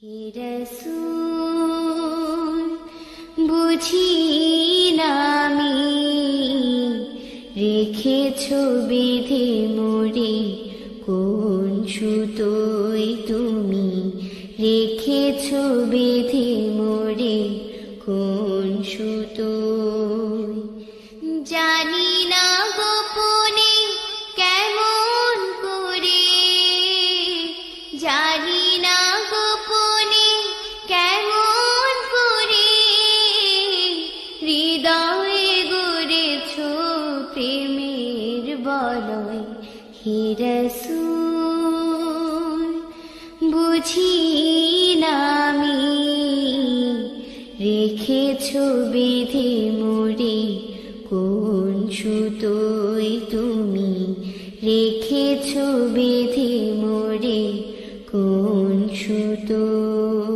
হে রাসূল বুঝি না আমি রেখেছ বিধি মোরে কোন সুতোয় তুমি রেখেছ বিধি মোরে কোন সুতোয় জানি না গোপনে কেমন করে জানি না গোপনে কেমন করে হৃদয়ে গড়েছ প্রেমের বলয় হে রাসূল বুঝি না আমি রেখেছ বিধি মোরে কোন সুতোয় তুমি রেখেছ বিধি মোরে কোন সুতোয়।